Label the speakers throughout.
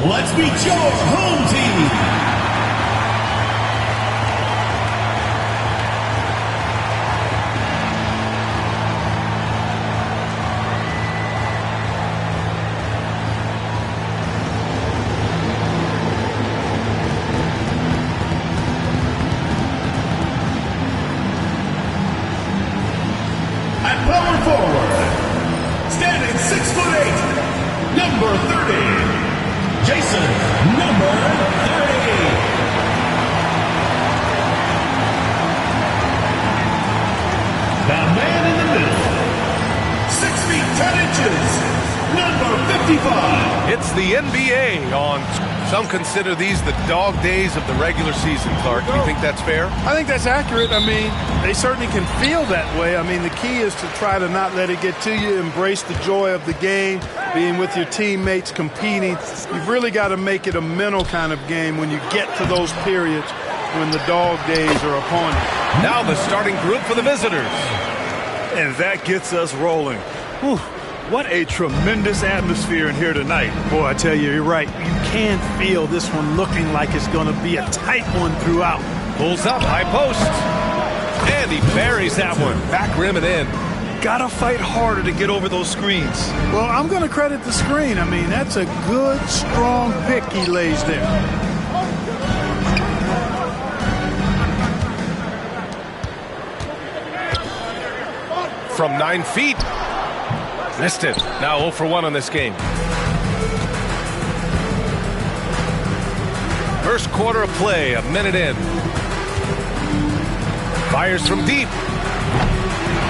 Speaker 1: let's meet your home team. At power forward, standing 6'8", number 30, Jason, number 30. The man in the middle, 6 feet 10 inches, number 55.
Speaker 2: It's the NBA on. Some consider these the dog days of the regular season, Clark. Do you think that's fair?
Speaker 3: I think that's accurate. I mean, they certainly can feel that way. I mean, the key is to try to not let it get to you, embrace the joy of the game, being with your teammates, competing. You've really got to make it a mental kind of game when you get to those periods when the dog days are upon you.
Speaker 2: Now the starting group for the visitors.
Speaker 4: And that gets us rolling. Whew. What a tremendous atmosphere in here tonight.
Speaker 3: Boy, I tell you, you're right. You can feel this one looking like it's going to be a tight one throughout.
Speaker 2: Pulls up, high post. And he buries that one. Back rim and in.
Speaker 4: Gotta fight harder to get over those screens.
Speaker 3: Well, I'm going to credit the screen. I mean, that's a good, strong pick he lays there.
Speaker 2: From 9 feet. Missed it. Now 0 for 1 on this game. First quarter of play, a minute in. Fires from deep.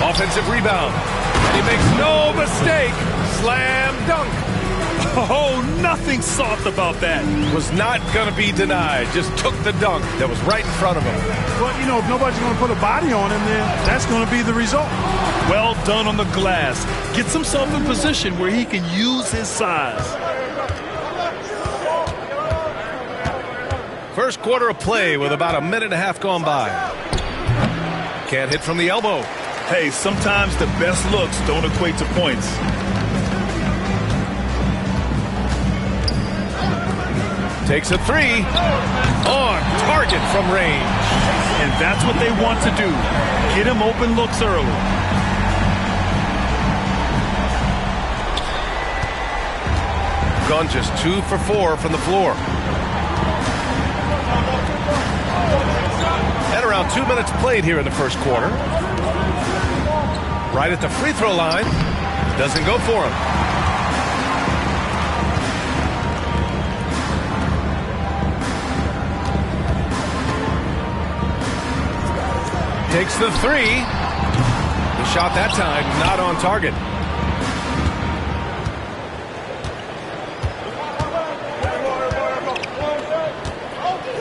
Speaker 2: Offensive rebound. And he makes no mistake. Slam dunk.
Speaker 4: Oh, nothing soft about that.
Speaker 2: Was not going to be denied. Just took the dunk that was right in front of him.
Speaker 3: Well, you know, if nobody's going to put a body on him, then that's going to be the result.
Speaker 4: Well done on the glass. Gets himself in position where he can use his size.
Speaker 2: First quarter of play with about a minute and a half gone by. Can't hit from the elbow.
Speaker 4: Hey, sometimes the best looks don't equate to points.
Speaker 2: Takes a three. On target from range.
Speaker 4: And that's what they want to do. Get him open looks early.
Speaker 2: Gone just 2 for 4 from the floor. And around 2 minutes played here in the first quarter. Right at the free throw line. Doesn't go for him. Takes the three. The shot that time not on target.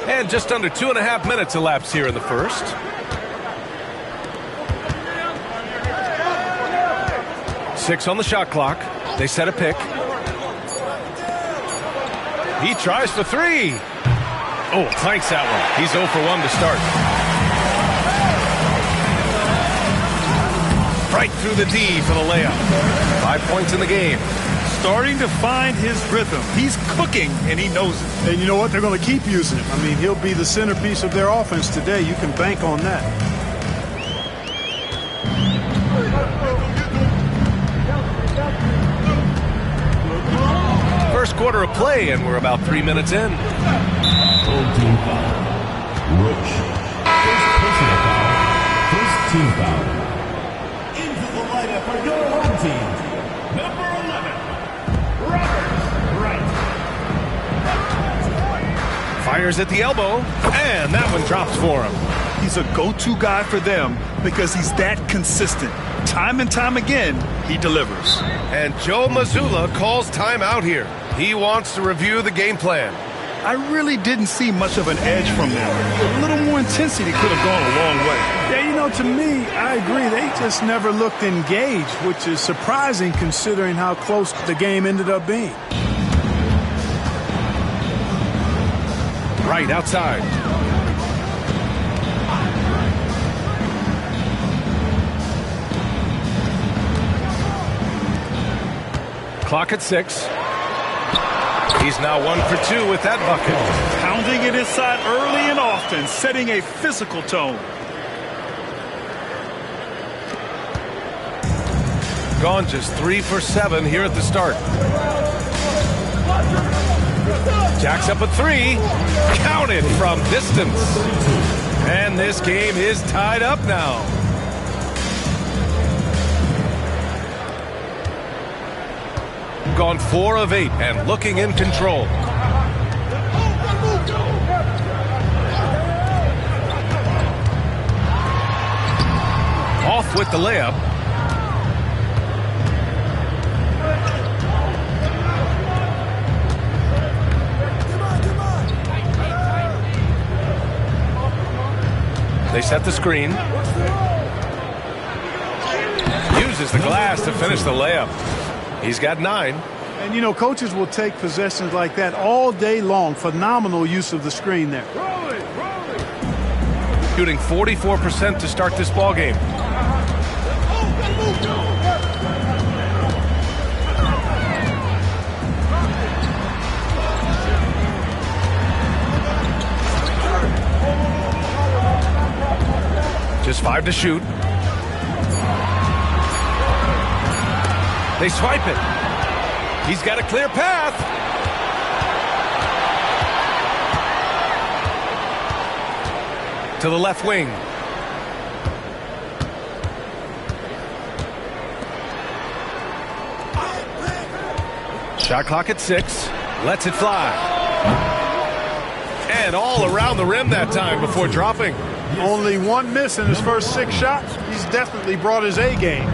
Speaker 2: And just under 2.5 minutes elapsed here in the first. Six on the shot clock. They set a pick. He tries for three. Oh, clanks that one. He's 0 for 1 to start. Right through the D for the layup. 5 points in the game.
Speaker 4: Starting to find his rhythm. He's cooking, and he knows it.
Speaker 3: And you know what? They're going to keep using him. I mean, he'll be the centerpiece of their offense today. You can bank on that.
Speaker 2: First quarter of play, and we're about 3 minutes in.
Speaker 1: Full team foul. Roach. First personal foul. First team foul. Into the lineup for your home team. Number 11, Robert Wright.
Speaker 2: Fires at the elbow, and that one drops for him.
Speaker 4: He's a go-to guy for them because he's that consistent. Time and time again, he delivers.
Speaker 2: And Joe Mazzulla calls timeout here. He wants to review the game plan.
Speaker 4: I really didn't see much of an edge from them. A little more intensity could have gone a long way.
Speaker 3: Yeah, you know, to me, I agree. They just never looked engaged, which is surprising considering how close the game ended up being.
Speaker 2: Right outside. Clock at 6. He's now 1 for 2 with that bucket.
Speaker 4: Pounding it inside early and often, setting a physical tone.
Speaker 2: Gone just 3 for 7 here at the start. Jacks up a 3. Counted from distance. And this game is tied up now. Gone 4 of 8 and looking in control. Off with the layup. They set the screen. Uses the glass to finish the layup. He's got 9.
Speaker 3: And, you know, coaches will take possessions like that all day long. Phenomenal use of the screen there.
Speaker 2: Shooting 44% to start this ball game. Just 5 to shoot. They swipe it. He's got a clear path. To the left wing. Shot clock at 6. Lets it fly. And all around the rim that time before dropping.
Speaker 3: Only 1 miss in his first 6 shots. He's definitely brought his A game.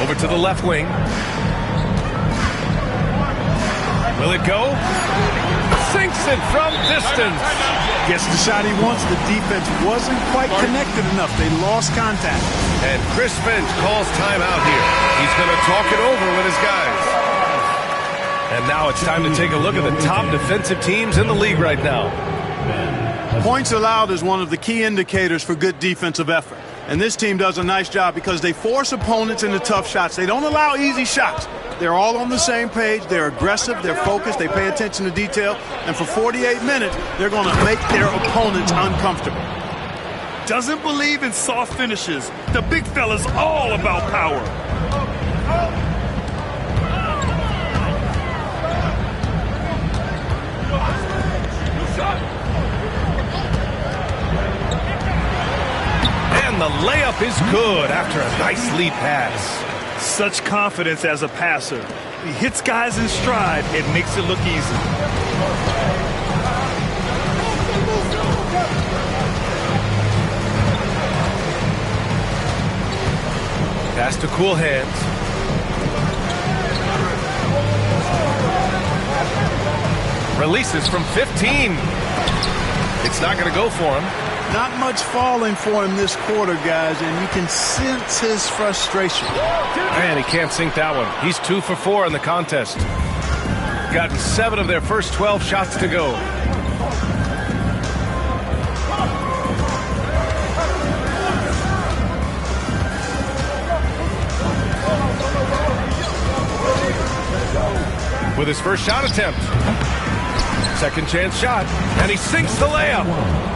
Speaker 2: Over to the left wing. Will it go? Sinks it from distance.
Speaker 3: Gets the shot he wants. The defense wasn't quite connected enough. They lost contact.
Speaker 2: And Chris Finch calls timeout here. He's going to talk it over with his guys. And now it's time to take a look at the top defensive teams in the league right now.
Speaker 3: Points allowed is one of the key indicators for good defensive effort. And this team does a nice job because they force opponents into tough shots. They don't allow easy shots. They're all on the same page. They're aggressive. They're focused. They pay attention to detail. And for 48 minutes, they're going to make their opponents uncomfortable.
Speaker 4: Doesn't believe in soft finishes. The big fella's all about power.
Speaker 2: And the layup is good after a nice lead pass.
Speaker 4: Such confidence as a passer. He hits guys in stride and makes it look easy.
Speaker 2: Pass to cool hands. Releases from 15. It's not going to go for him.
Speaker 3: Not much falling for him this quarter, guys, and you can sense his frustration.
Speaker 2: Man, he can't sink that one. He's 2 for 4 in the contest. Gotten 7 of their first 12 shots to go. With his first shot attempt. Second chance shot, and he sinks the layup.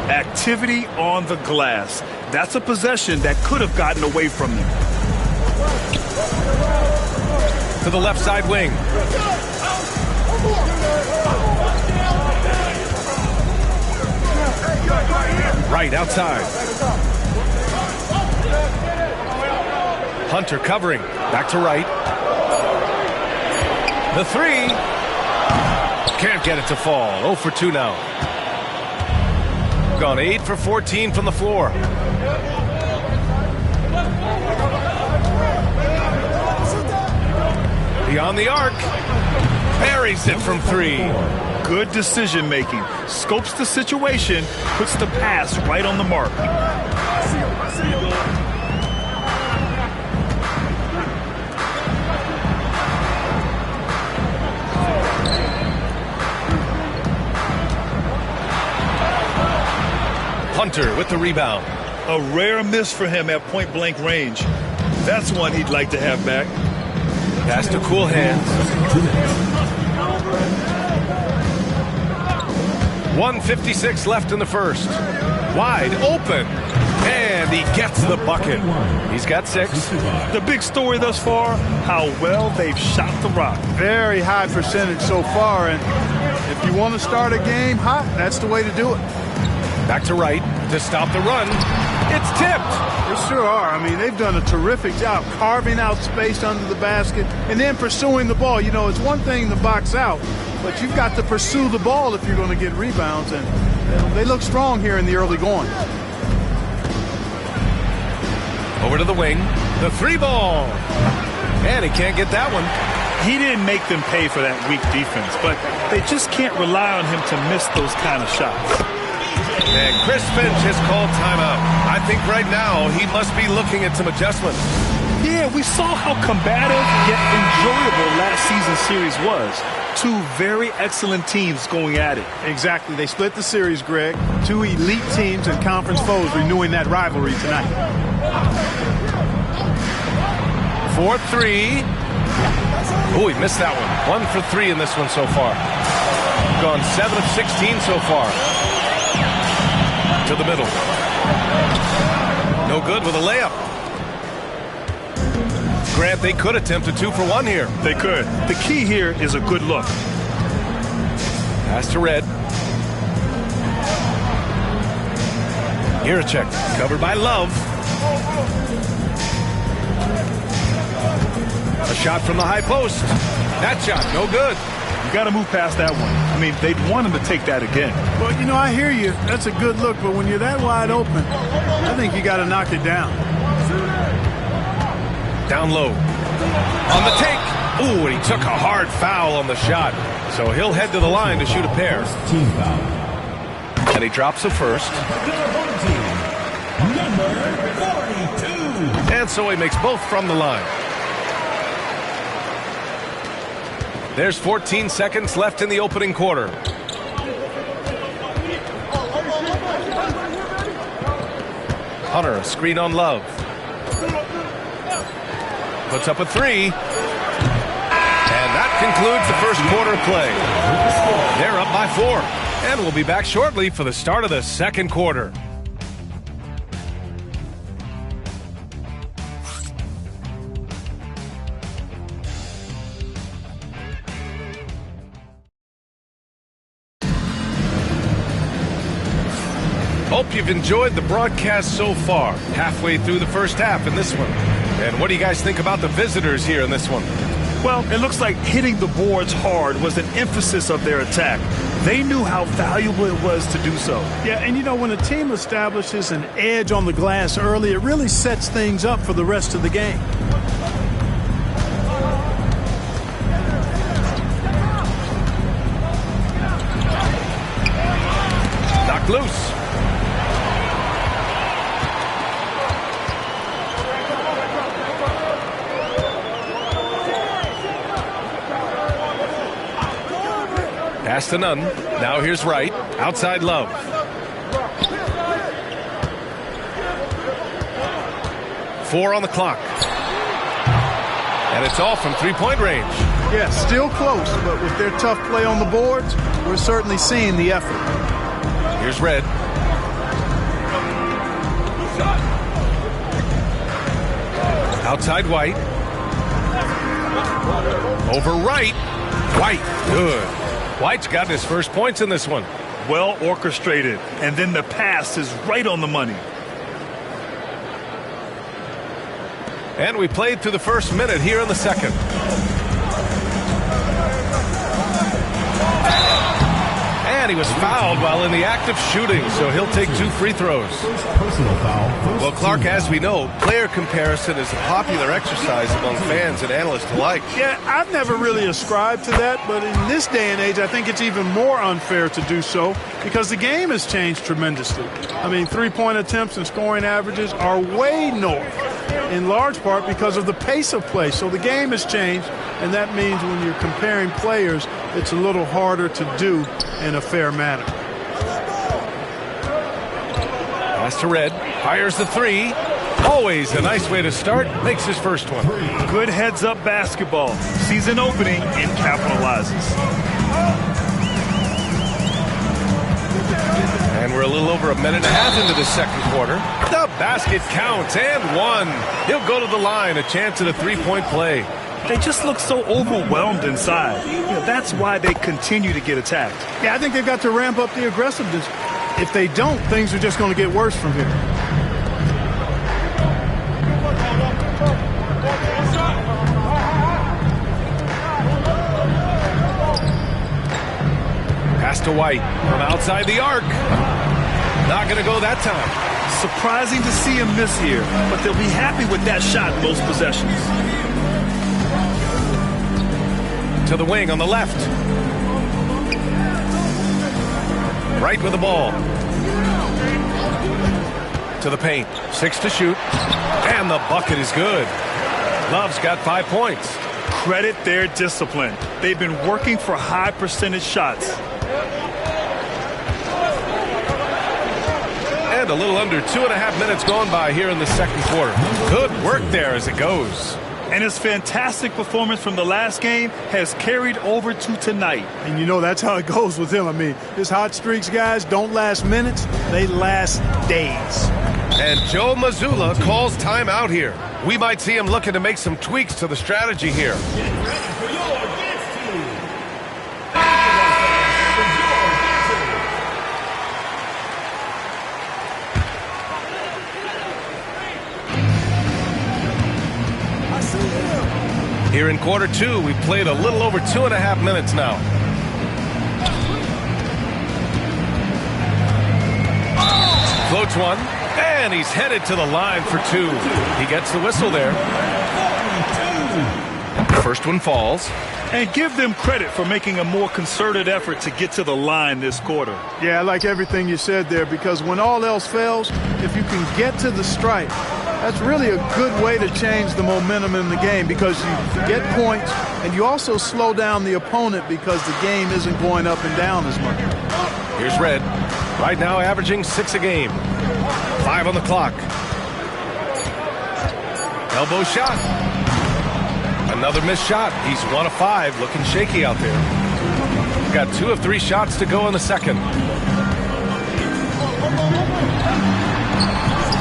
Speaker 4: Activity on the glass. That's a possession that could have gotten away from them.
Speaker 2: To the left side wing. Right outside. Hunter covering. Back to right. The 3. Can't get it to fall. 0 for 2 now. Gone 8 for 14 from the floor. Beyond the arc. Buries it from 3.
Speaker 4: Good decision making. Scopes the situation, puts the pass right on the mark.
Speaker 2: Hunter with the rebound.
Speaker 4: A rare miss for him at point-blank range. That's one he'd like to have back.
Speaker 2: Pass to cool hands. 1:56 left in the first. Wide open. And he gets the bucket. He's got 6.
Speaker 4: The big story thus far, how well they've shot the rock.
Speaker 3: Very high percentage so far, and if you want to start a game hot, that's the way to do it.
Speaker 2: Back to right to stop the run. It's tipped.
Speaker 3: They sure are. I mean, they've done a terrific job carving out space under the basket and then pursuing the ball. You know, it's one thing to box out, but you've got to pursue the ball if you're going to get rebounds, and they look strong here in the early going.
Speaker 2: Over to the wing. The 3-ball. And he can't get that one.
Speaker 4: He didn't make them pay for that weak defense, but they just can't rely on him to miss those kind of shots.
Speaker 2: And Chris Finch has called timeout. I think right now he must be looking at some adjustments.
Speaker 4: Yeah, we saw how combative yet enjoyable last season's series was. 2 very excellent teams going at it.
Speaker 3: Exactly. They split the series, Greg. 2 elite teams and conference foes renewing that rivalry tonight.
Speaker 2: 4-3. Oh, he missed that one. 1 for 3 in this one so far. Gone 7 of 16 so far. To the middle. No good with a layup. Grant, they could attempt a 2 for 1 here.
Speaker 4: They could. The key here is a good look.
Speaker 2: Pass to Red. Irachek covered by Love. A shot from the high post. That shot, no good.
Speaker 4: You got to move past that one. I mean, they'd want him to take that again.
Speaker 3: Well, you know, I hear you. That's a good look, but when you're that wide open, I think you got to knock it down.
Speaker 2: Down low. On the take. Ooh, and he took a hard foul on the shot. So he'll head to the line to shoot a pair.
Speaker 1: Team foul.
Speaker 2: And he drops the first.
Speaker 1: Number 42.
Speaker 2: And so he makes both from the line. There's 14 seconds left in the opening quarter. Hunter, a screen on Love. Puts up a 3. And that concludes the first quarter play. They're up by 4. And we'll be back shortly for the start of the second quarter. Hope you've enjoyed the broadcast so far. Halfway through the first half in this one. And what do you guys think about the visitors here in this one?
Speaker 4: Well, it looks like hitting the boards hard was an emphasis of their attack. They knew how valuable it was to do so.
Speaker 3: Yeah, and you know, when a team establishes an edge on the glass early, it really sets things up for the rest of the game.
Speaker 2: Knocked loose. Pass to Nunn. Now here's Wright. Outside Love. Four on the clock. And it's all from three-point range.
Speaker 3: Yeah, still close, but with their tough play on the boards, we're certainly seeing the effort.
Speaker 2: Here's Red. Outside White. Over Wright. White, good. White's got his first points in this one.
Speaker 4: Well orchestrated, and then the pass is right on the money.
Speaker 2: And we played through the first minute here in the second. And he was fouled while in the act of shooting, so he'll take 2 free throws.
Speaker 1: Personal foul.
Speaker 2: Well, Clark, as we know, player comparison is a popular exercise among fans and analysts alike.
Speaker 3: Yeah, I've never really ascribed to that, but in this day and age, I think it's even more unfair to do so because the game has changed tremendously. I mean, three-point attempts and scoring averages are way north, in large part because of the pace of play. So the game has changed, and that means when you're comparing players, it's a little harder to do in a fair manner.
Speaker 2: Pass to Red. Fires the three. Always a nice way to start. Makes his first one.
Speaker 4: Good heads-up basketball. Sees an opening and capitalizes.
Speaker 2: And we're a little over a minute and a half into the second quarter. The basket counts and one. He'll go to the line. A chance at a three-point play.
Speaker 4: They just look so overwhelmed inside. That's why they continue to get attacked.
Speaker 3: Yeah, I think they've got to ramp up the aggressiveness. If they don't, things are just going to get worse from here.
Speaker 2: Pass to White from outside the arc. Not going to go that time.
Speaker 4: Surprising to see him miss here, but they'll be happy with that shot most possessions.
Speaker 2: To the wing on the left. Right with the ball. To the paint. 6 to shoot. And the bucket is good. Love's got 5 points.
Speaker 4: Credit their discipline. They've been working for high percentage shots.
Speaker 2: And a little under 2.5 minutes gone by here in the second quarter. Good work there as it goes.
Speaker 4: And his fantastic performance from the last game has carried over to tonight.
Speaker 3: And you know that's how it goes with him. I mean, his hot streaks, guys, don't last minutes. They last days.
Speaker 2: And Joe Mazzulla calls timeout here. We might see him looking to make some tweaks to the strategy here.
Speaker 1: Get ready for your dance team.
Speaker 2: Here in quarter two, we've played a little over 2.5 minutes now. Floats one, and he's headed to the line for two. He gets the whistle there. First one falls.
Speaker 4: And give them credit for making a more concerted effort to get to the line this quarter.
Speaker 3: Yeah, I like everything you said there, because when all else fails, if you can get to the stripe, that's really a good way to change the momentum in the game, because you get points and you also slow down the opponent because the game isn't going up and down as much.
Speaker 2: Here's Red. Right now averaging 6 a game. 5 on the clock. Elbow shot. Another missed shot. He's 1 of 5, looking shaky out there. Got 2 of 3 shots to go in the second.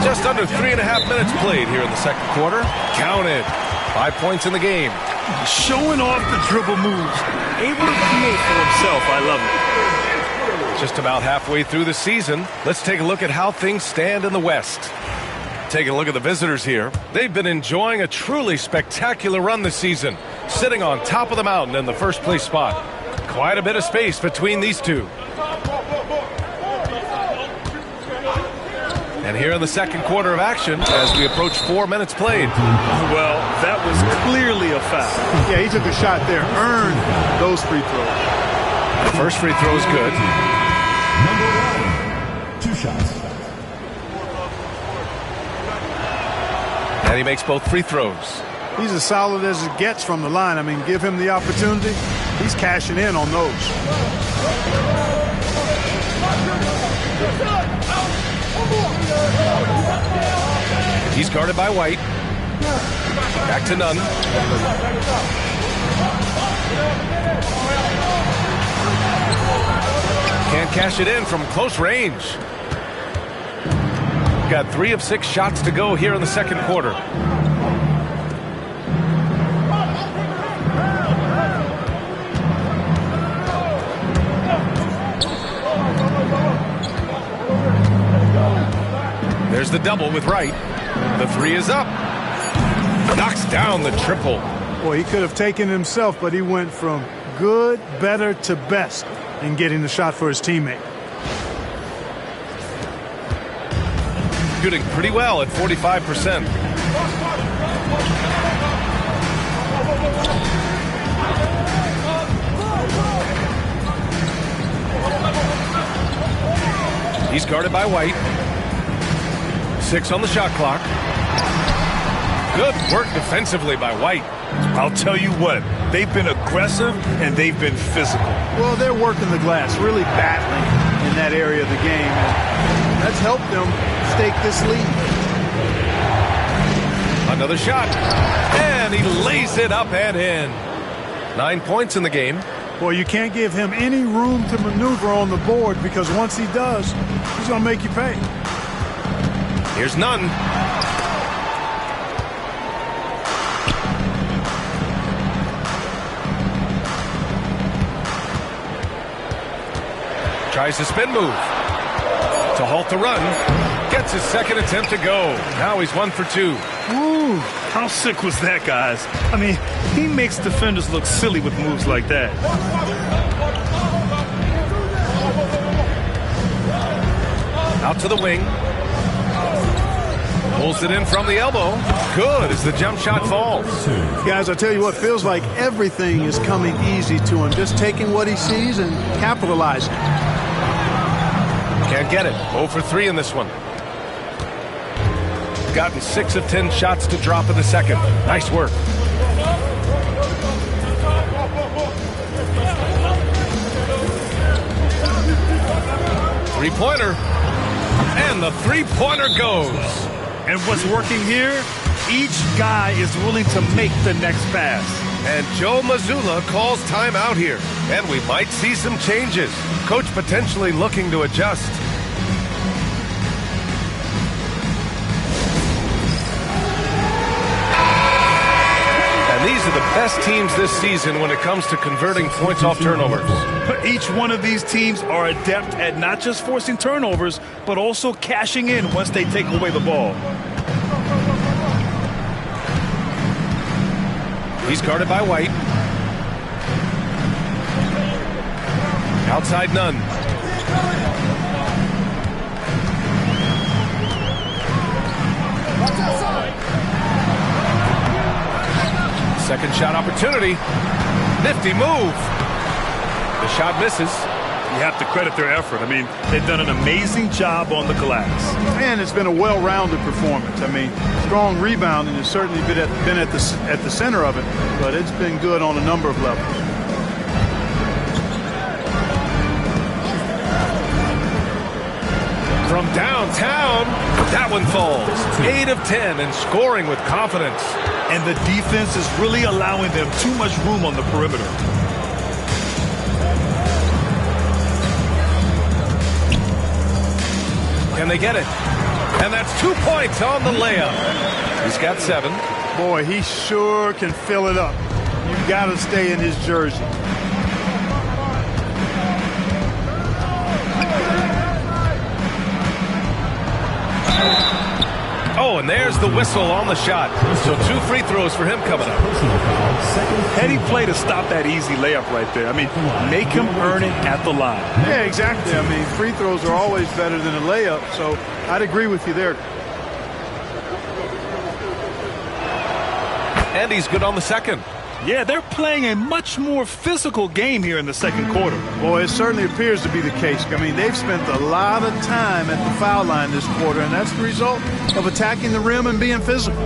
Speaker 2: Just under 3.5 minutes played here in the second quarter. Counted. 5 points in the game.
Speaker 4: Showing off the dribble moves. Able to create for himself. I love it.
Speaker 2: Just about halfway through the season, let's take a look at how things stand in the West. Taking a look at the visitors here. They've been enjoying a truly spectacular run this season, sitting on top of the mountain in the first place spot. Quite a bit of space between these two. And here in the second quarter of action, as we approach 4 minutes played.
Speaker 4: Well, that was clearly a foul.
Speaker 3: Yeah, he took a shot there, earned those free throws.
Speaker 2: The first free throw is good.
Speaker 1: Number 1, 2 shots.
Speaker 2: And he makes both free throws.
Speaker 3: He's as solid as it gets from the line. I mean, give him the opportunity. He's cashing in on those.
Speaker 2: He's guarded by White. Back to Nunn. Can't cash it in from close range. Got 3 of 6 shots to go here in the second quarter. There's the double with Wright. The 3 is up. Knocks down the triple.
Speaker 3: Boy, he could have taken it himself, but he went from good, better to best in getting the shot for his teammate.
Speaker 2: Shooting pretty well at 45%. He's guarded by White. 6 on the shot clock. Good work defensively by White.
Speaker 4: I'll tell you what, they've been aggressive and they've been physical.
Speaker 3: Well, they're working the glass, really battling in that area of the game. That's helped them stake this lead.
Speaker 2: Another shot. And he lays it up and in. 9 points in the game.
Speaker 3: Boy, you can't give him any room to maneuver on the board because once he does, he's going to make you pay.
Speaker 2: Here's Nunn. Tries a spin move to halt the run. Gets his second attempt to go. Now he's 1 for 2.
Speaker 4: Ooh, how sick was that, guys? I mean, he makes defenders look silly with moves like that.
Speaker 2: Out to the wing. Pulls it in from the elbow. Good as the jump shot falls.
Speaker 3: Guys, I tell you what, feels like everything is coming easy to him. Just taking what he sees and capitalizing.
Speaker 2: Can't get it. 0 for 3 in this one. Gotten 6 of 10 shots to drop in the second. Nice work. Three-pointer. And the three-pointer goes.
Speaker 4: And what's working here? Each guy is willing to make the next pass.
Speaker 2: And Joe Mazzulla calls timeout here. And we might see some changes. Coach potentially looking to adjust. And these are the best teams this season when it comes to converting points off turnovers.
Speaker 4: Each one of these teams are adept at not just forcing turnovers, but also cashing in once they take away the ball.
Speaker 2: He's guarded by White. Outside Nunn. Second shot opportunity. Nifty move. The shot misses.
Speaker 4: You have to credit their effort. I mean, they've done an amazing job on the glass.
Speaker 3: And it's been a well-rounded performance. I mean, strong rebounding has certainly been at the center of it, but it's been good on a number of levels.
Speaker 2: From downtown, that one falls. 8 of 10 and scoring with confidence.
Speaker 4: And the defense is really allowing them too much room on the perimeter.
Speaker 2: Can they get it? And that's 2 points on the layup. He's got 7.
Speaker 3: Boy, he sure can fill it up. You've got to stay in his jersey.
Speaker 2: Oh, and there's the whistle on the shot. So 2 free throws for him coming up.
Speaker 4: Heady play to stop that easy layup right there. I mean, make him earn it at the line.
Speaker 3: Yeah, exactly. I mean, free throws are always better than a layup, so I'd agree with you there.
Speaker 2: And he's good on the second.
Speaker 4: Yeah, they're playing a much more physical game here in the second quarter.
Speaker 3: Boy, it certainly appears to be the case. I mean, they've spent a lot of time at the foul line this quarter, and that's the result of attacking the rim and being physical.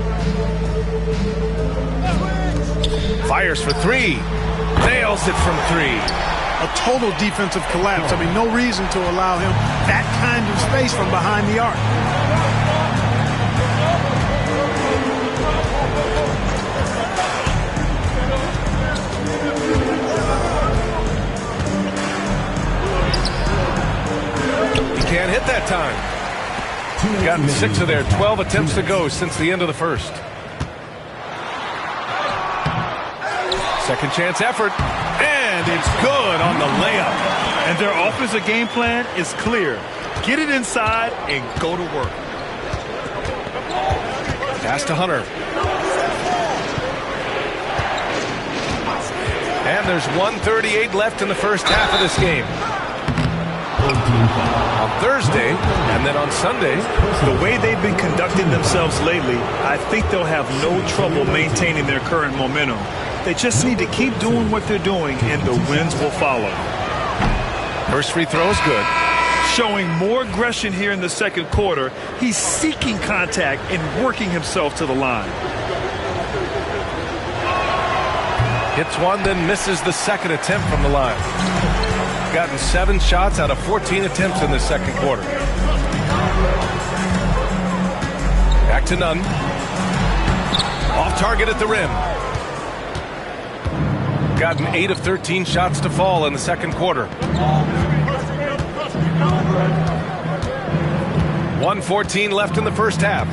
Speaker 2: Fires for 3. Nails it from 3.
Speaker 3: A total defensive collapse. I mean, no reason to allow him that kind of space from behind the arc.
Speaker 2: Can't hit that time. Gotten 6 of their 12 attempts to go since the end of the first. Second chance effort. And it's good on the layup.
Speaker 4: And their offensive game plan is clear. Get it inside and go to work.
Speaker 2: Pass to Hunter. And there's 1:38 left in the first half of this game. On Thursday, and then on Sunday.
Speaker 4: The way they've been conducting themselves lately, I think they'll have no trouble maintaining their current momentum. They just need to keep doing what they're doing, and the wins will follow.
Speaker 2: First free throw is good.
Speaker 4: Showing more aggression here in the second quarter. He's seeking contact and working himself to the line.
Speaker 2: Hits one, then misses the second attempt from the line. Gotten 7 shots out of 14 attempts in the second quarter. Back to Nunn. Off target at the rim. Gotten 8 of 13 shots to fall in the second quarter. 1:14 left in the first half.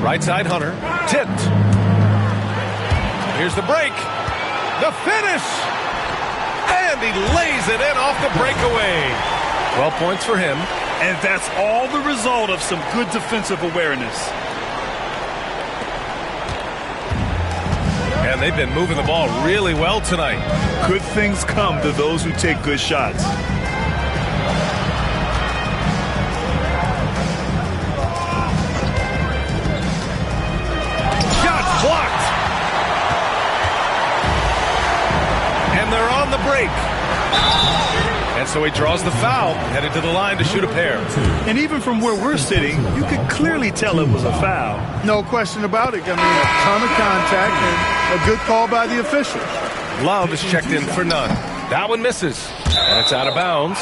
Speaker 2: Right side Hunter. Tipped. Here's the break. The finish. And he lays it in off the breakaway. 12 points for him.
Speaker 4: And that's all the result of some good defensive awareness.
Speaker 2: And they've been moving the ball really well tonight.
Speaker 4: Good things come to those who take good shots.
Speaker 2: Shots blocked. And they're on the break. And so he draws the foul, headed to the line to shoot a pair.
Speaker 4: And even from where we're sitting, you could clearly tell it was a foul.
Speaker 3: No question about it. I mean, a ton of contact and a good call by the officials.
Speaker 2: Love is checked in for Nunn. That one misses. And it's out of bounds.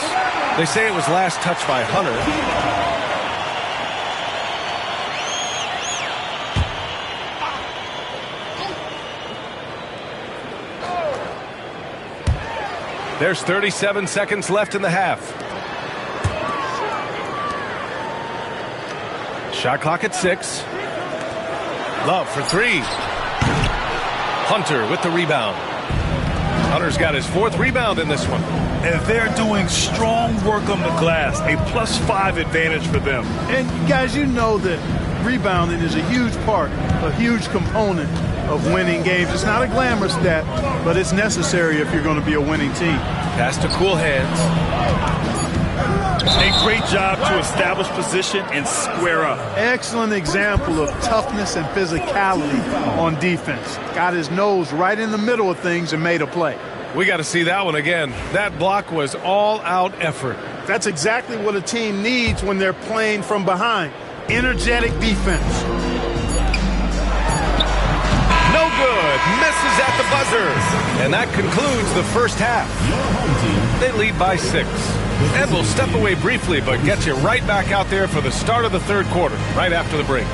Speaker 2: They say it was last touched by Hunter. There's 37 seconds left in the half. Shot clock at 6. Love for 3. Hunter with the rebound. Hunter's got his 4th rebound in this one.
Speaker 4: And they're doing strong work on the glass. A +5 advantage for them.
Speaker 3: And guys, you know that rebounding is a huge part, a huge component of winning games. It's not a glamour stat, but it's necessary if you're going to be a winning team.
Speaker 2: Pass to cool hands.
Speaker 4: A great job to establish position and square up.
Speaker 3: Excellent example of toughness and physicality on defense. Got his nose right in the middle of things and made a play.
Speaker 2: We got to see that one again. That block was all-out effort.
Speaker 3: That's exactly what a team needs when they're playing from behind. Energetic defense.
Speaker 2: No good. Misses at the buzzer. And that concludes the first half. They lead by 6. And we'll step away briefly, but get you right back out there for the start of the third quarter, right after the break.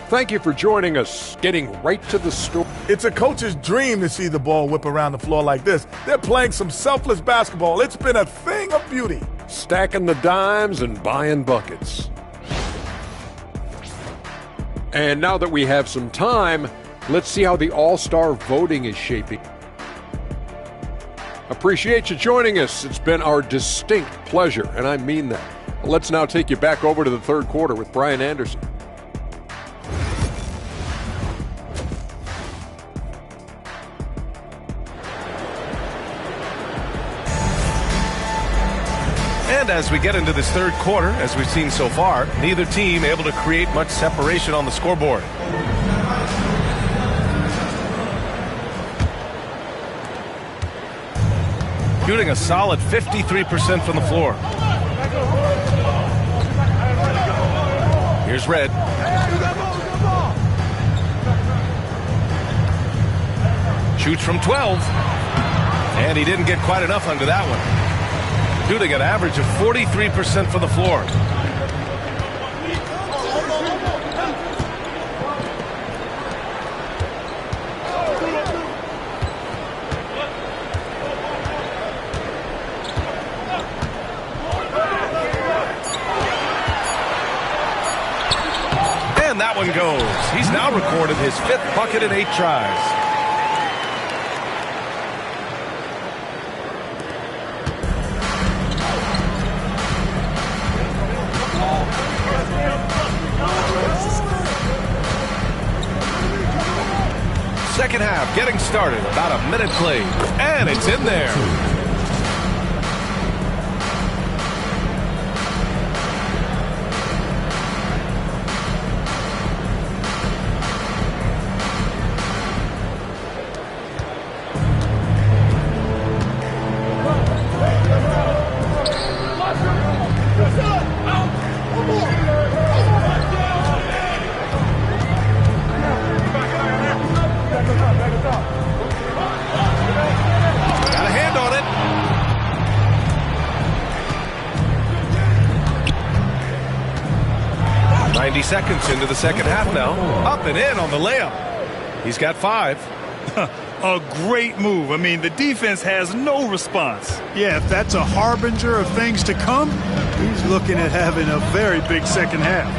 Speaker 5: Thank you for joining us, getting right to the story.
Speaker 6: It's a coach's dream to see the ball whip around the floor like this. They're playing some selfless basketball. It's been a thing of beauty.
Speaker 5: Stacking the dimes and buying buckets. And now that we have some time, let's see how the All-Star voting is shaping. Appreciate you joining us. It's been our distinct pleasure, and I mean that. Let's now take you back over to the third quarter with Brian Anderson.
Speaker 2: And as we get into this third quarter, as we've seen so far, neither team able to create much separation on the scoreboard. Shooting a solid 53% from the floor. Here's Red. Shoots from 12. And he didn't get quite enough under that one. Shooting an average of 43% from the floor. And that one goes. He's now recorded his 5th bucket in 8 tries. Second half getting started, about a minute played, and it's in there. seconds into the second half now. Up and in on the layup. He's got 5.
Speaker 4: A great move. I mean, the defense has no response.
Speaker 3: Yeah, if that's a harbinger of things to come, he's looking at having a very big second half.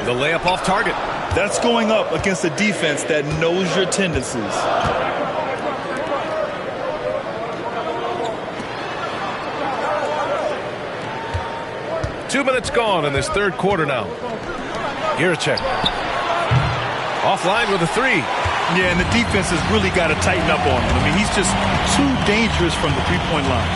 Speaker 2: The layup off target.
Speaker 4: That's going up against a defense that knows your tendencies.
Speaker 2: 2 minutes gone in this third quarter now. Giracek. Offline with a 3.
Speaker 4: Yeah, and the defense has really got to tighten up on him. I mean, he's just too dangerous from the three-point line.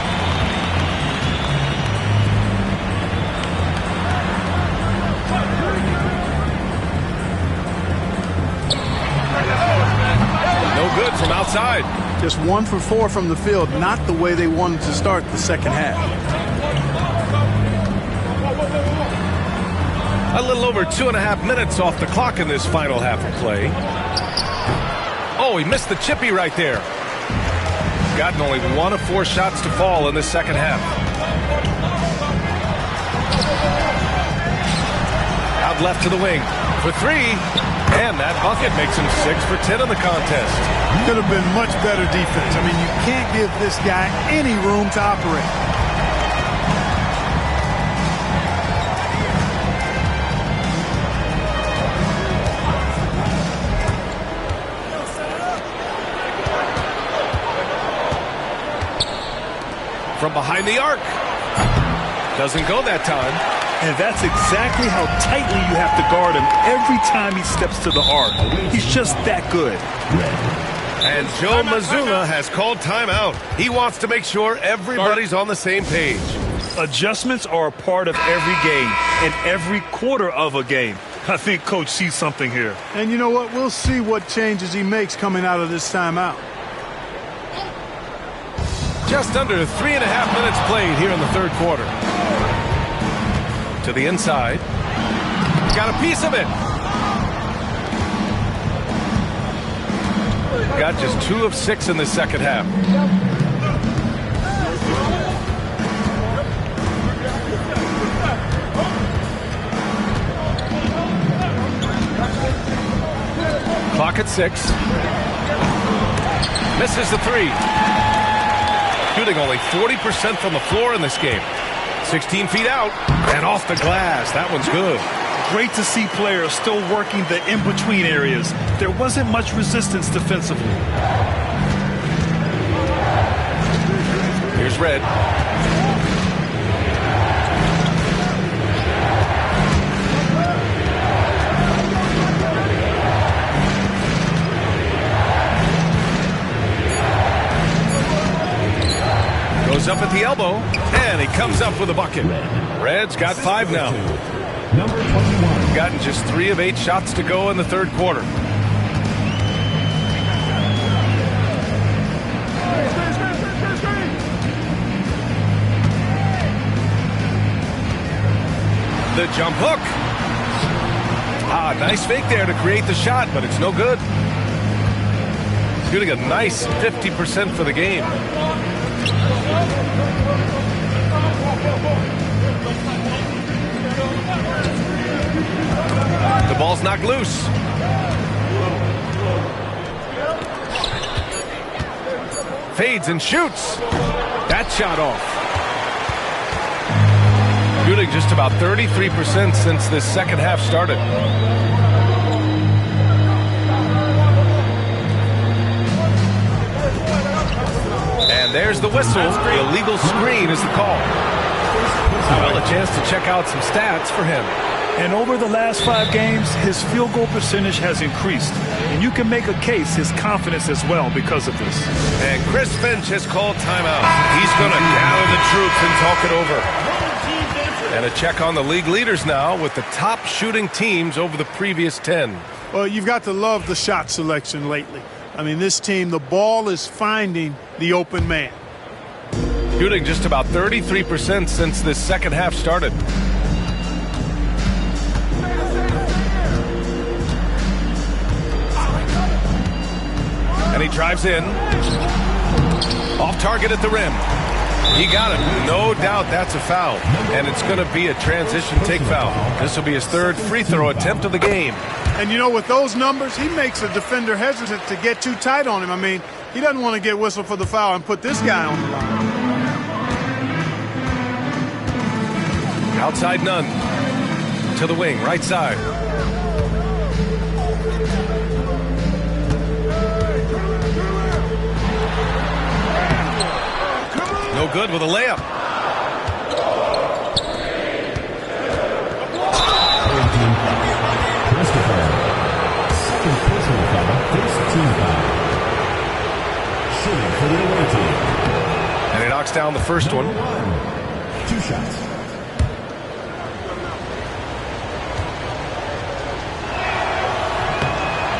Speaker 2: No good from outside.
Speaker 3: Just 1 for 4 from the field, not the way they wanted to start the second half.
Speaker 2: A little over 2.5 minutes off the clock in this final half of play. Oh, he missed the chippy right there. Gotten only 1 of 4 shots to fall in this second half. Out left to the wing for 3. And that bucket makes him 6 for 10 in the contest.
Speaker 3: Could have been much better defense. I mean, you can't give this guy any room to operate.
Speaker 2: From behind the arc. Doesn't go that time.
Speaker 4: And that's exactly how tightly you have to guard him every time he steps to the arc. He's just that good.
Speaker 2: And Joe Mazzulla has called timeout. He wants to make sure everybody's on the same page.
Speaker 4: Adjustments are a part of every game and every quarter of a game. I think Coach sees something here.
Speaker 3: And you know what? We'll see what changes he makes coming out of this timeout.
Speaker 2: Just under 3.5 minutes played here in the third quarter. To the inside. Got a piece of it. Got just 2 of 6 in the second half. Clock at 6. Misses the 3. Shooting only 40% from the floor in this game. 16 feet out and off the glass. That one's good.
Speaker 4: Great to see players still working the in-between areas. There wasn't much resistance defensively.
Speaker 2: Here's Red. Goes up at the elbow, and he comes up with a bucket. Red's got 5 now.
Speaker 1: Number 21.
Speaker 2: Gotten just 3 of 8 shots to go in the third quarter. The jump hook. Nice fake there to create the shot, but it's no good. Shooting a nice 50% for the game. The ball's knocked loose. Fades and shoots. That shot off. Shooting just about 33% since this second half started. And there's the whistle. The illegal screen is the call. Well, a chance to check out some stats for him.
Speaker 4: And over the last 5 games, his field goal percentage has increased. And you can make a case his confidence as well because of this.
Speaker 2: And Chris Finch has called timeout. He's going to gather the troops and talk it over. And a check on the league leaders now with the top shooting teams over the previous 10.
Speaker 3: Well, you've got to love the shot selection lately. I mean, this team, the ball is finding the open man.
Speaker 2: Shooting just about 33% since this second half started. And he drives in. Off target at the rim. He got it. No doubt that's a foul. And it's going to be a transition take foul. This will be his third free throw attempt of the game.
Speaker 3: And, you know, with those numbers, he makes a defender hesitant to get too tight on him. I mean, he doesn't want to get whistled for the foul and put this guy on the line.
Speaker 2: Outside Nunn. To the wing, right side. No good with a layup.
Speaker 1: Second personal foul, first team foul. Shooting for the away team.
Speaker 2: And he knocks down the first one.
Speaker 1: 2 shots.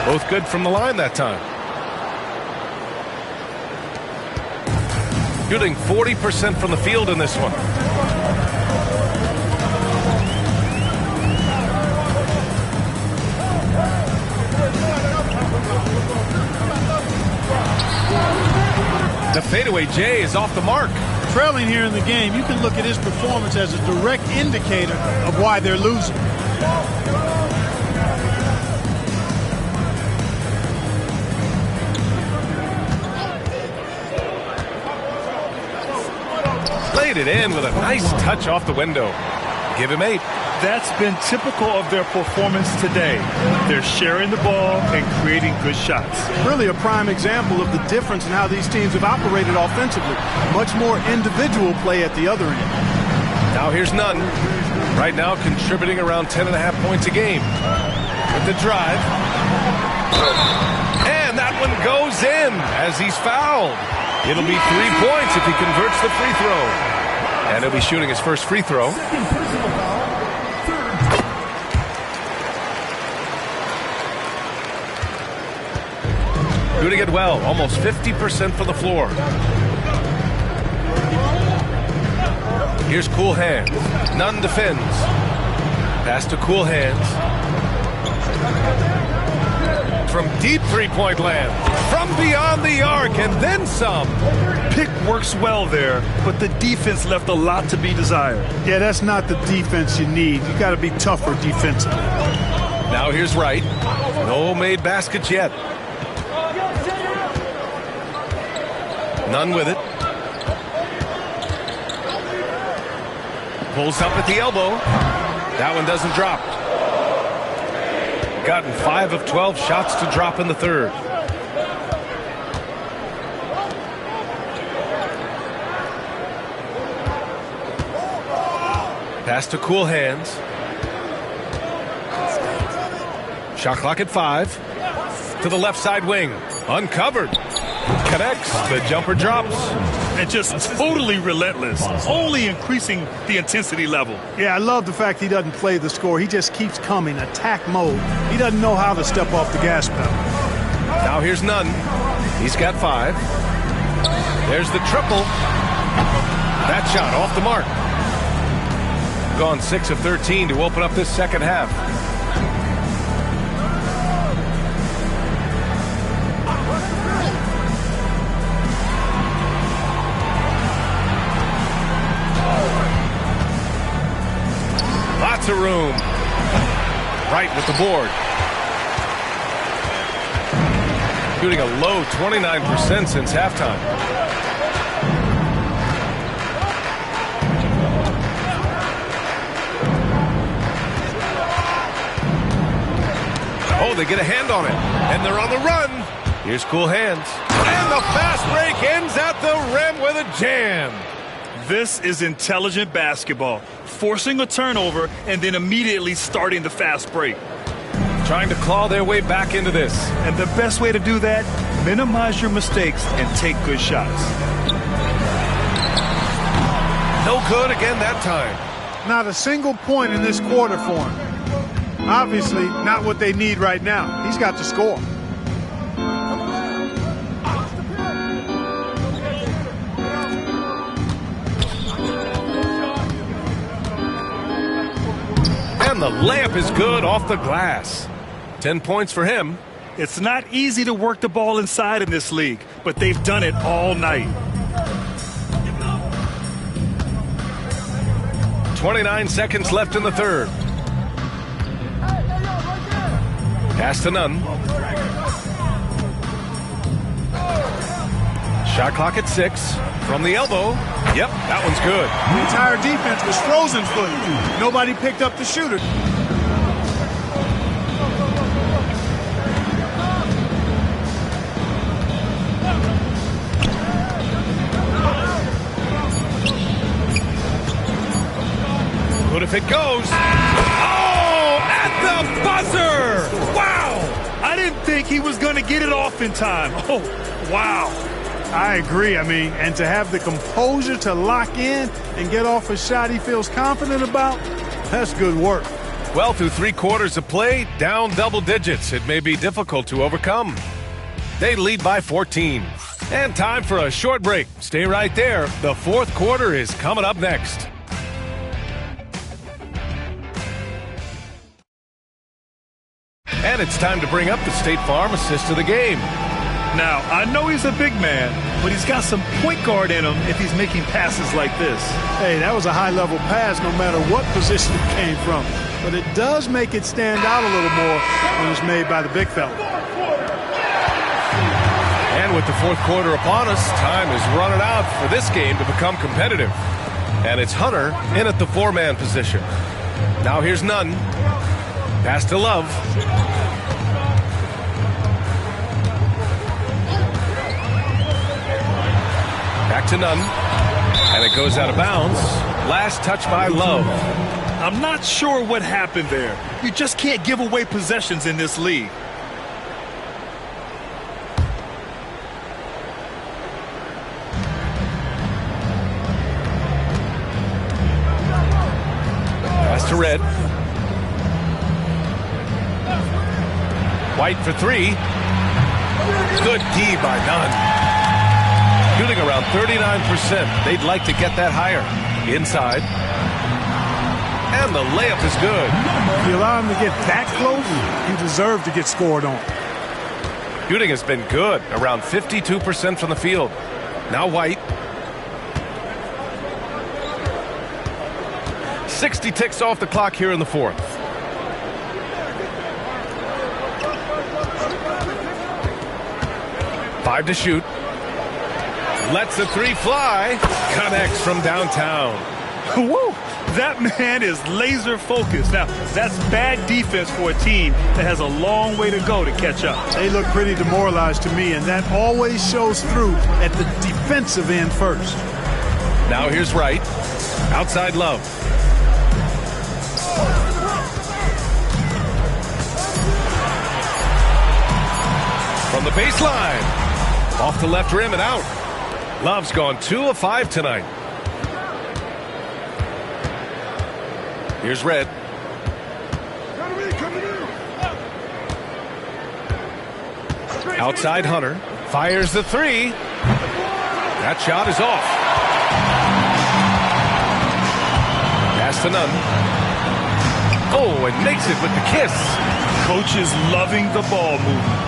Speaker 2: Both good from the line that time. Shooting 40% from the field in this one. The fadeaway J is off the mark.
Speaker 3: Trailing here in the game, you can look at his performance as a direct indicator of why they're losing.
Speaker 2: Laid it in with a nice touch off the window. Give him 8.
Speaker 4: That's been typical of their performance today. They're sharing the ball and creating good shots.
Speaker 3: Really a prime example of the difference in how these teams have operated offensively. Much more individual play at the other end.
Speaker 2: Now here's Nunn. Right now contributing around 10.5 points a game. With the drive. And that one goes in as he's fouled. It'll be 3 points if he converts the free throw. And he'll be shooting his first free throw. Doing it well, almost 50% from the floor. Here's Cool Hands. Nunn defends. Pass to Cool Hands. From deep three-point land. From beyond the arc and then some.
Speaker 4: Pick works well there, but the defense left a lot to be desired.
Speaker 3: Yeah, that's not the defense you need. You got to be tougher defensively.
Speaker 2: Now here's Wright. No made baskets yet. Nunn with it. Pulls up at the elbow. That one doesn't drop. Gotten 5 of 12 shots to drop in the third. Pass to Cool Hands. Shot clock at 5. To the left side wing. Uncovered. Connects. The jumper drops.
Speaker 4: And just totally relentless. Only increasing the intensity level.
Speaker 3: Yeah, I love the fact he doesn't play the score. He just keeps coming, attack mode. He doesn't know how to step off the gas pedal.
Speaker 2: Now here's Nunn. He's got 5. There's the triple. That shot off the mark. Gone 6 of 13 to open up this second half. Lots of room. Right with the board. Shooting a low 29% since halftime. Oh, they get a hand on it. And they're on the run. Here's Cool Hands. And the fast break ends at the rim with a jam.
Speaker 4: This is intelligent basketball. Forcing a turnover and then immediately starting the fast break.
Speaker 2: Trying to claw their way back into this.
Speaker 4: And the best way to do that, minimize your mistakes and take good shots.
Speaker 2: No good again that time.
Speaker 3: Not a single point in this quarter for him. Obviously, not what they need right now. He's got to score.
Speaker 2: And the layup is good off the glass. 10 points for him.
Speaker 4: It's not easy to work the ball inside in this league, but they've done it all night.
Speaker 2: 29 seconds left in the third. Pass to none. Shot clock at 6. From the elbow. Yep, that one's good.
Speaker 3: The entire defense was frozen footed. Nobody picked up the shooter.
Speaker 2: Good if it goes. Oh, at the buzzer! Wow!
Speaker 4: I didn't think he was going to get it off in time. Oh, wow.
Speaker 3: I agree. And to have the composure to lock in and get off a shot he feels confident about, that's good work.
Speaker 2: Well, through 3 quarters of play, down double digits. It may be difficult to overcome. They lead by 14. And time for a short break. Stay right there. The fourth quarter is coming up next. And it's time to bring up the State Farm assist of the game.
Speaker 4: Now, I know he's a big man, but he's got some point guard in him if he's making passes like this.
Speaker 3: Hey, that was a high-level pass no matter what position it came from. But it does make it stand out a little more when it's made by the big fella.
Speaker 2: And with the fourth quarter upon us, time is running out for this game to become competitive. And it's Hunter in at the 4-man position. Now here's Nunn. Pass to Love. Back to Nunn. And it goes out of bounds. Last touch by Love.
Speaker 4: I'm not sure what happened there. You just can't give away possessions in this league.
Speaker 2: Pass to Red. White for 3. Good D by Nunn. Shooting around 39%. They'd like to get that higher. Inside. And the layup is good.
Speaker 3: If you allow him to get that close, you deserve to get scored on.
Speaker 2: Shooting has been good. Around 52% from the field. Now White. 60 ticks off the clock here in the fourth. Five to shoot. Lets the 3 fly. Connects from downtown.
Speaker 4: Woo! That man is laser focused. Now, that's bad defense for a team that has a long way to go to catch up.
Speaker 3: They look pretty demoralized to me, and that always shows through at the defensive end first.
Speaker 2: Now here's Wright. Outside Love. From the baseline. Off the left rim and out. Love's gone 2 of 5 tonight. Here's Red. Outside Hunter. Fires the 3. That shot is off. Pass to Nunn. Oh, and makes it with the kiss.
Speaker 4: Coach is loving the ball movement.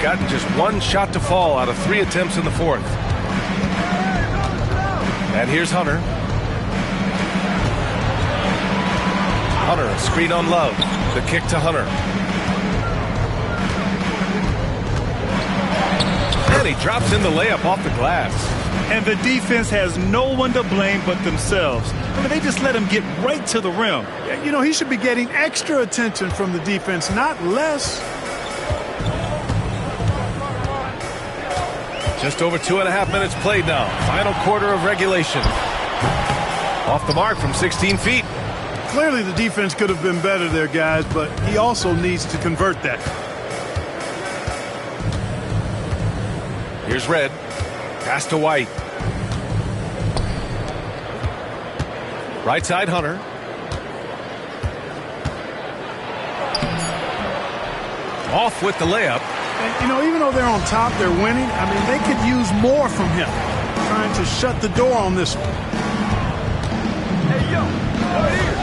Speaker 2: Gotten just 1 shot to fall out of 3 attempts in the fourth. And here's Hunter. Hunter, a screen on Love. The kick to Hunter. And he drops in the layup off the glass.
Speaker 4: And the defense has no one to blame but themselves. They just let him get right to the rim.
Speaker 3: You know, he should be getting extra attention from the defense, not less.
Speaker 2: Just over 2.5 minutes played now. Final quarter of regulation. Off the mark from 16 feet.
Speaker 3: Clearly the defense could have been better there, guys, but he also needs to convert that.
Speaker 2: Here's Red. Pass to White. Right side Hunter. Off with the layup.
Speaker 3: And, you know, even though they're on top, they're winning. They could use more from him. Trying to shut the door on this one.
Speaker 1: Hey, yo, over here.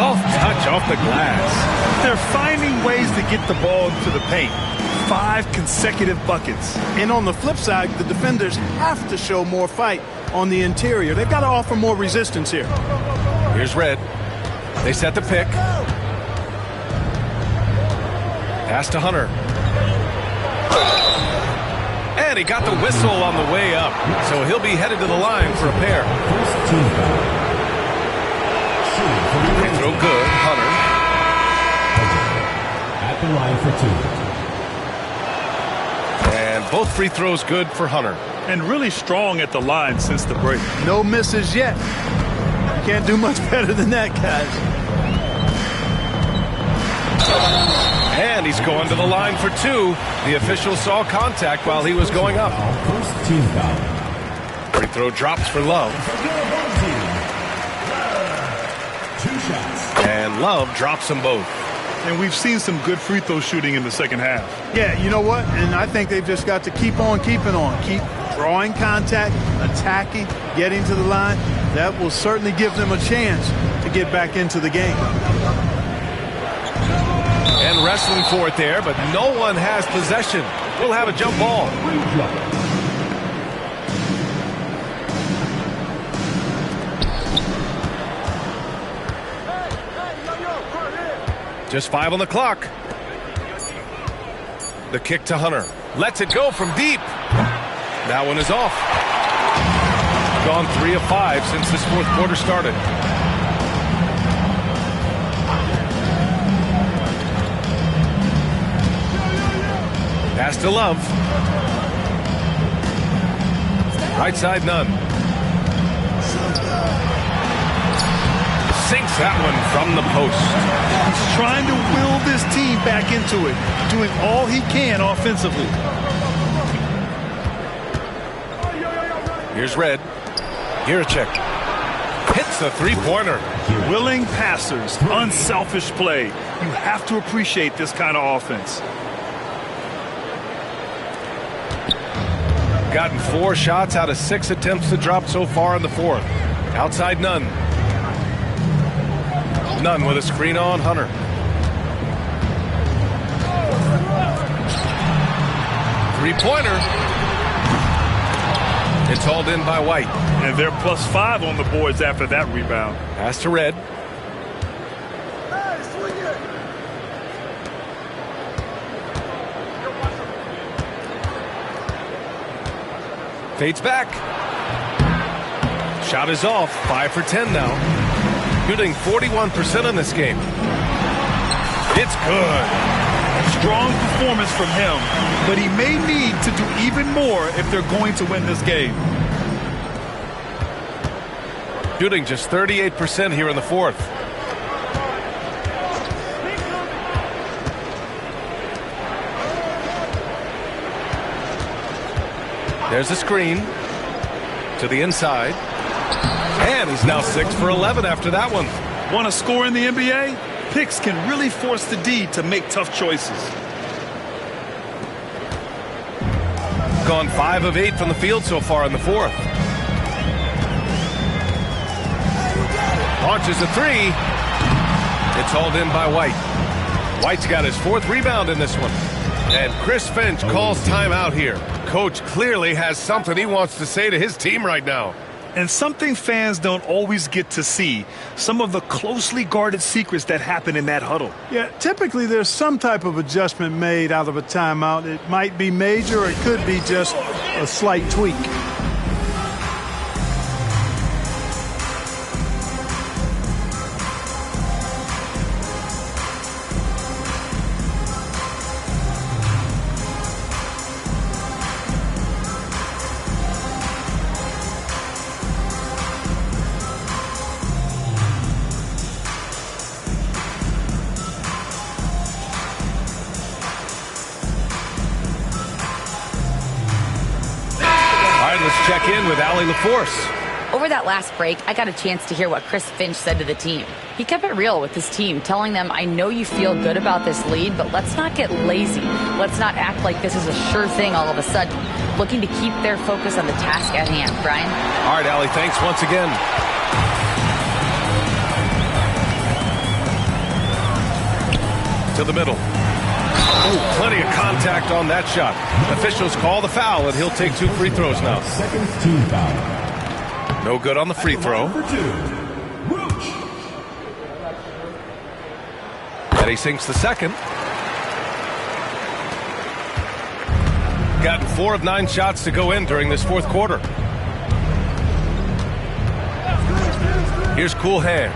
Speaker 2: Soft touch off the glass.
Speaker 4: They're finding ways to get the ball into the paint. 5 consecutive buckets.
Speaker 3: And on the flip side, the defenders have to show more fight on the interior. They've got to offer more resistance here.
Speaker 2: Here's Red. They set the pick. Pass to Hunter. And he got the whistle on the way up. So he'll be headed to the line for a pair.
Speaker 1: First team foul.
Speaker 2: They throw good. Hunter.
Speaker 1: At the line for 2.
Speaker 2: And both free throws good for Hunter.
Speaker 4: And really strong at the line since the break.
Speaker 3: No misses yet. You can't do much better than that, guys.
Speaker 2: And he's going to the line for 2. The official saw contact while he was going up.
Speaker 1: First team foul.
Speaker 2: Free throw drops for Love.
Speaker 1: Your home team. 2 shots.
Speaker 2: And Love drops them both.
Speaker 4: And we've seen some good free throw shooting in the second half.
Speaker 3: Yeah, you know what? And I think they've just got to keep on keeping on. Keep drawing contact, attacking, getting to the line. That will certainly give them a chance to get back into the game.
Speaker 2: And wrestling for it there, but no one has possession. We'll have a jump ball. Just 5 on the clock. The kick to Hunter. Lets it go from deep. That one is off. Gone 3 of 5 since this fourth quarter started. Pass to Love. Right side, none. Sinks that one from the post.
Speaker 4: He's trying to will this team back into it, doing all he can offensively.
Speaker 2: Here's Red. Giracek hits the three-pointer.
Speaker 4: Willing passers, unselfish play. You have to appreciate this kind of offense.
Speaker 2: Gotten 4 shots out of 6 attempts to drop so far in the fourth. Outside, none. None with a screen on Hunter. Three-pointer. It's hauled in by White.
Speaker 4: And they're +5 on the boards after that rebound.
Speaker 2: Pass to Red. Fades back. Shot is off. 5 for 10 now. Shooting 41% in this game. It's good.
Speaker 4: Strong performance from him, but he may need to do even more if they're going to win this game.
Speaker 2: Shooting just 38% here in the fourth. There's a screen to the inside. And he's now 6 for 11 after that one.
Speaker 4: Want to score in the NBA? Picks can really force the D to make tough choices.
Speaker 2: Gone 5 of 8 from the field so far in the fourth. Launches a 3. It's hauled in by White. White's got his 4th rebound in this one. And Chris Finch calls timeout here. Coach clearly has something he wants to say to his team right now.
Speaker 4: And something fans don't always get to see, some of the closely guarded secrets that happen in that huddle.
Speaker 3: Yeah, typically there's some type of adjustment made out of a timeout. It might be major or it could be just a slight tweak.
Speaker 2: Check in with Allie LaForce.
Speaker 7: Over that last break, I got a chance to hear what Chris Finch said to the team. He kept it real with his team, telling them, I know you feel good about this lead, but let's not get lazy. Let's not act like this is a sure thing all of a sudden. Looking to keep their focus on the task at hand. Brian?
Speaker 2: All right, Allie, thanks once again. to the middle. Oh, plenty of contact on that shot. Officials call the foul, and he'll take 2 free throws now.
Speaker 1: Second team foul.
Speaker 2: No good on the free throw.
Speaker 1: Number 2, Roach.
Speaker 2: And he sinks the second. Gotten 4 of 9 shots to go in during this fourth quarter. Here's Cool Hands.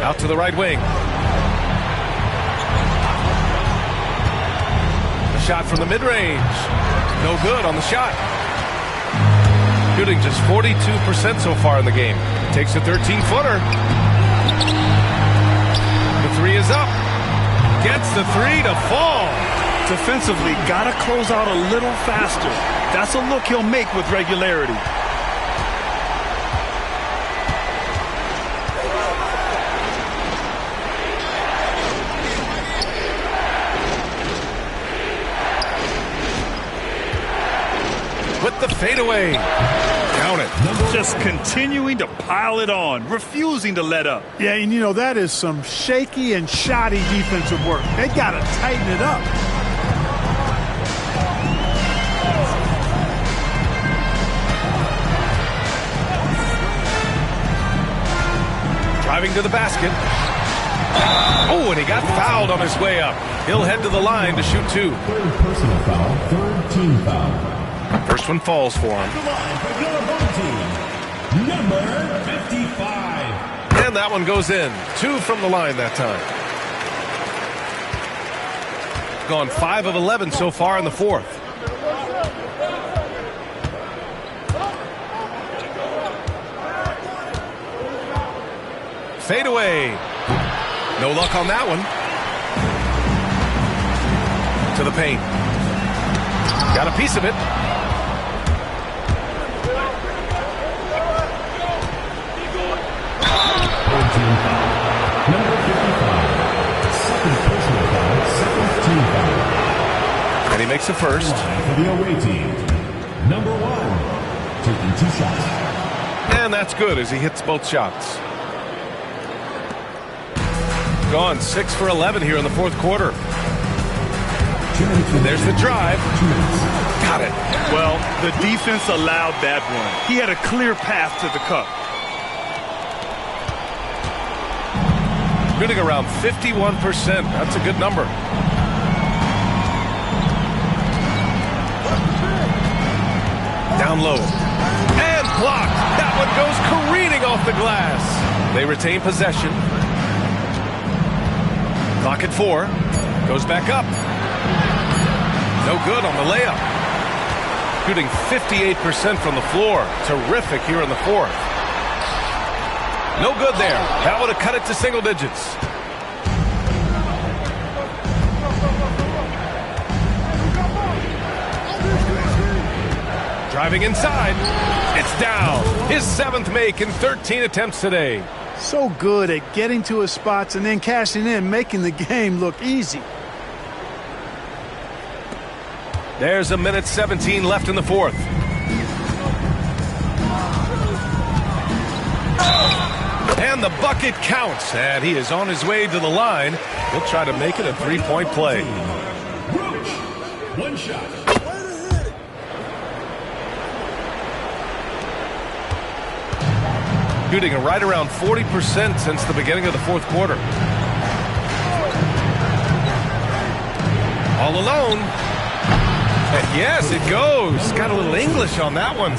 Speaker 2: Out to the right wing. A shot from the mid-range. No good on the shot. Shooting just 42% so far in the game. Takes a 13-footer. The 3 is up. Gets the 3 to fall.
Speaker 4: Defensively, got to close out a little faster. That's a look he'll make with regularity.
Speaker 2: With the fadeaway. Count it.
Speaker 4: Just continuing to pile it on, refusing to let up.
Speaker 3: Yeah, and you know, that is some shaky and shoddy defensive work. They got to tighten it up.
Speaker 2: Driving to the basket. Oh, and he got fouled on his way up. He'll head to the line to shoot 2.
Speaker 1: Third personal foul, third team foul.
Speaker 2: First one falls for him.
Speaker 1: The line for your home team, number 55.
Speaker 2: And that one goes in. 2 from the line that time. Gone 5 of 11 so far in the fourth. Fade away. No luck on that one. To the paint. Got a piece of it.
Speaker 1: Team foul. Number 55. Second personal foul, second team foul.
Speaker 2: And he makes a first.
Speaker 1: For the away team, number 1. Taking 2 shots.
Speaker 2: And that's good as he hits both shots. Gone 6 for 11 here in the fourth quarter.
Speaker 1: 2 minutes.
Speaker 2: There's the drive.
Speaker 1: 2 minutes.
Speaker 2: Got it.
Speaker 4: Well, the defense allowed that one. He had a clear path to the cup.
Speaker 2: Shooting around 51%. That's a good number. Down low. And blocked. That one goes careening off the glass. They retain possession. Clock at 4. Goes back up. No good on the layup. Shooting 58% from the floor. Terrific here in the fourth. No good there. That would have cut it to single digits. Driving inside. It's down. His 7th make in 13 attempts today.
Speaker 3: So good at getting to his spots and then cashing in, making the game look easy.
Speaker 2: There's a minute 17 left in the fourth. And the bucket counts. And he is on his way to the line. He'll try to make it a 3-point play.
Speaker 1: Roach. 1 shot.
Speaker 2: Shooting right around 40% since the beginning of the fourth quarter. All alone. And yes, it goes. Got a little English on that one.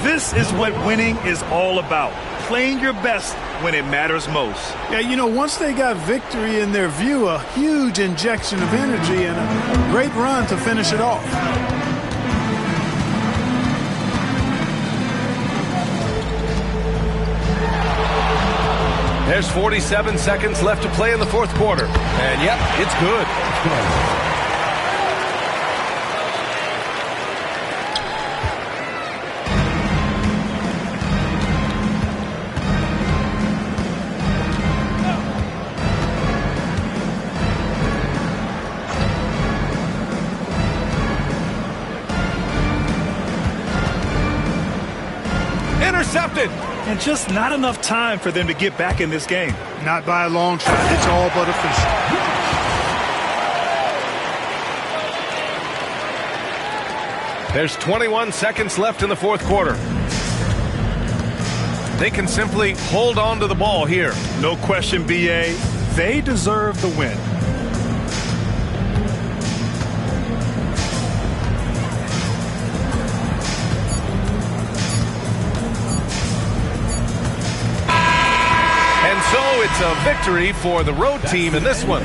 Speaker 4: This is what winning is all about. Playing your best when it matters most.
Speaker 3: Yeah, you know, once they got victory in their view, a huge injection of energy and a great run to finish it off.
Speaker 2: There's 47 seconds left to play in the fourth quarter. And yep, it's good. Intercepted.
Speaker 4: and just not enough time for them to get back in this game.
Speaker 3: Not by a long shot. It's all but official.
Speaker 2: There's 21 seconds left in the fourth quarter. They can simply hold on to the ball here.
Speaker 4: No question, BA. They deserve the win.
Speaker 2: And so it's a victory for the road team in this one.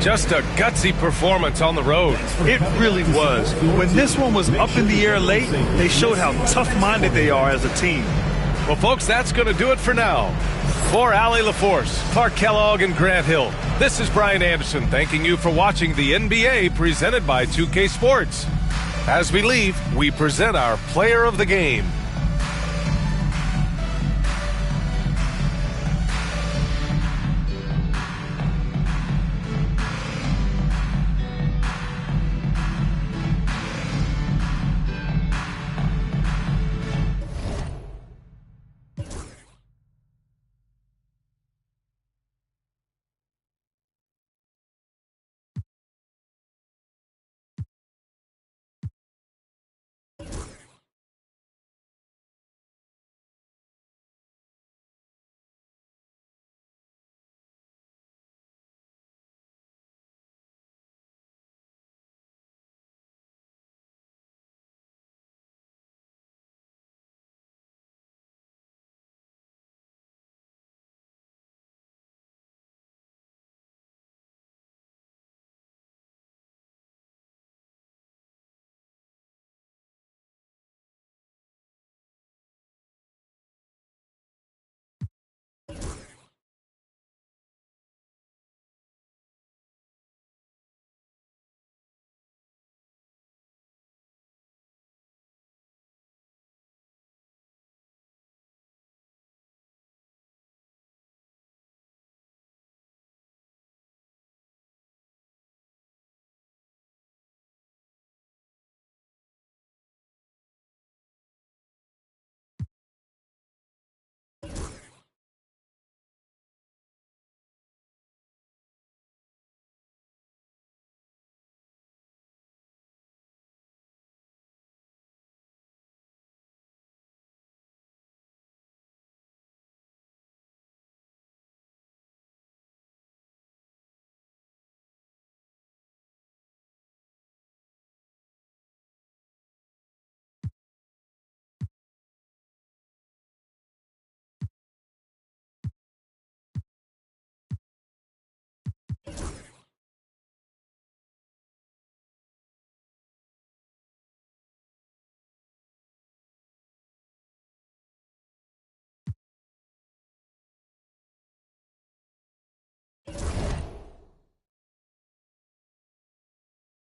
Speaker 2: Just a gutsy performance on the road.
Speaker 4: It really was. When this one was up in the air late, they showed how tough-minded they are as a team.
Speaker 2: Well, folks, that's going to do it for now. For Allie LaForce, Clark Kellogg, and Grant Hill, this is Brian Anderson thanking you for watching the NBA presented by 2K Sports. As we leave, we present our player of the game.